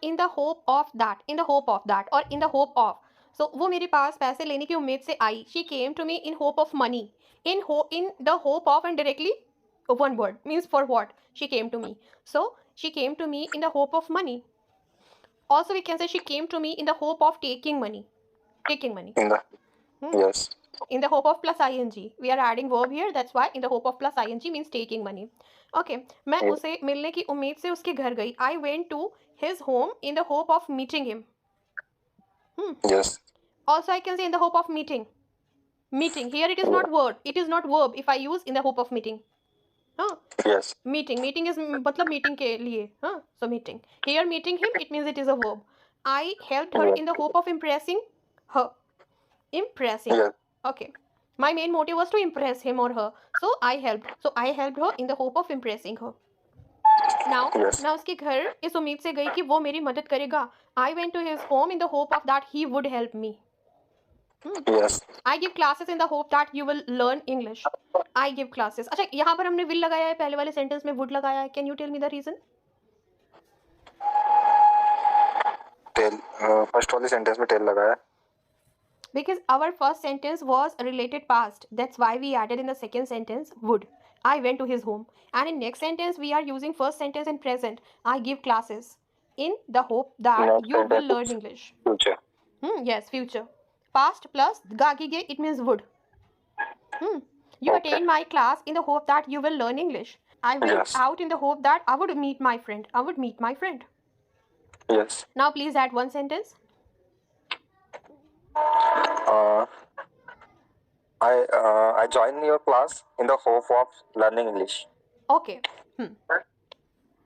in the hope of that, in the hope of that, or in the hope of. So वो मेरे पास पैसे लेने की उम्मीद से आई. She came to me in hope of money. In the hope of, and directly one word means for what she came to me. So she came to me in the hope of money. Also we can say she came to me in the hope of taking money. Taking money. In the yes. In the hope of plus ing. We are adding verb here. That's why in the hope of plus ing means taking money. Okay. मैं Yes. उसे मिलने की उम्मीद से उसके घर गई. I went to his home in the hope of meeting him. Yes. Also I can say in the hope of meeting. Meeting. Here it is not word. It is not verb if I use in the hope of meeting. हाँ. Yes. Meeting. Meeting is मतलब meeting के लिए. हाँ. So meeting. Here meeting him, it means it is a verb. I helped her in the hope of impressing her. Impressing. Yes. Okay. My main motive was to impress him or her. So I helped. So I helped her in the hope of impressing her. Now, Yes. मैं उसके घर इस उम्मीद से गई कि वो मेरी मदद करेगा. I went to his home in the hope of that he would help me. Yes. I give classes in the hope that you will learn English. I give classes. अच्छा, यहाँ पर हमने will लगाया है, पहले वाले सेंटेंस में would लगाया है. Can you tell me the reason? First वाले सेंटेंस में टेल लगाया. Because our first sentence was related past. That's why we added in the second sentence would. I went to his home. And in next sentence, we are using first sentence in present. I give classes in the hope that Next you will sentence learn is English. Future. Yes, future. Past plus gagige, it means would. You attend my class in the hope that you will learn English. I went Yes. out in the hope that I would meet my friend. I would meet my friend. Yes. Now please add one sentence. I joined your class in the hope of learning English. Okay.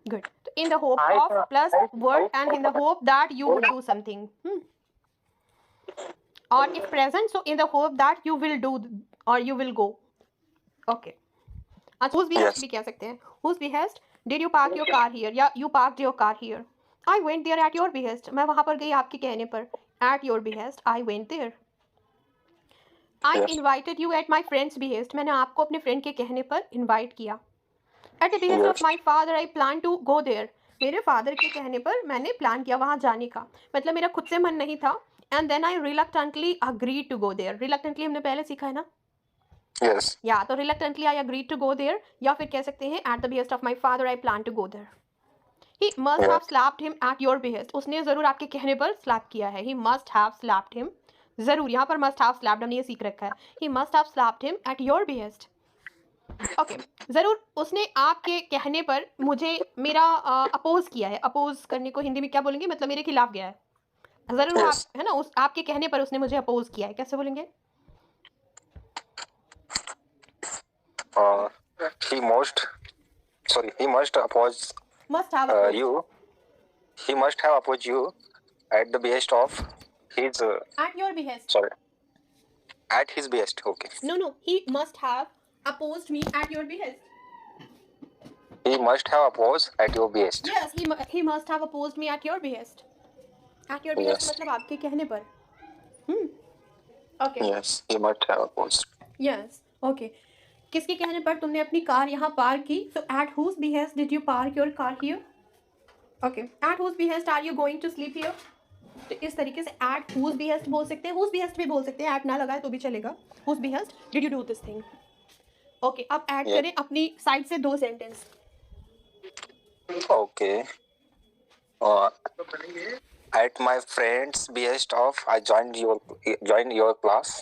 Good. In the hope of plus word and in the hope that you would do something. Or if present, so in the hope that you will do or you will go. Okay. Whose behest भी कह सकते हैं. Whose behest? Did you park your car here? या you parked your car here. I went there at your behest. मैं वहाँ पर गई आपके कहने पर. At your behest, I went there. I invited you at my friend's behest. मैंने आपको अपने friend के कहने पर invite किया. At the behest of my father, I plan to go there. मेरे father के कहने पर मैंने plan किया वहाँ जाने का. मतलब मेरा खुद से मन नहीं था. And then I reluctantly agreed to go there. Reluctantly हमने पहले सीखा है ना? Yes. Yeah, तो reluctantly I agreed to go there. या फिर कह सकते हैं at the behest of my father, I plan to go there. He must have slapped him at your behest. उसने ज़रूर आपके कहने पर slap किया है. He must have slapped him. ज़रूर यहाँ पर must have slapped हमने ये सीख रखा है. He must have slapped him at your behest. Okay. ज़रूर उसने आपके कहने पर मुझे मेरा अपोज किया है. अपोज करने को हिंदी में क्या बोलेंगे? मतलब मेरे खिलाफ गया है. ज़रूर Yes. आप है ना उस आपके कहने पर उसने मुझे अपोज किया है. कैसे बोलेंगे? He must oppose Must have opposed. you. He must have opposed you at the behest of his. At your behest. Sorry. At his behest. Okay. No. He must have opposed me at your behest. He must have opposed at your behest. Yes, he must have opposed me at your behest. At your behest Yes. मतलब आपके कहने पर. Okay. Yes, he must have opposed. Yes. Okay. किसके कहने पर तुमने अपनी car यहाँ पार्क की? So at whose behest did you park your car here? Okay. At whose behest are you going to sleep here? तो इस तरीके से at whose behest बोल सकते हैं. whose behest भी बोल सकते हैं. at ना लगाए तो भी चलेगा. whose behest did you do this thing? Okay. अब add करें अपनी साइड से 2 sentence. Okay. At my friend's behest of I joined your class.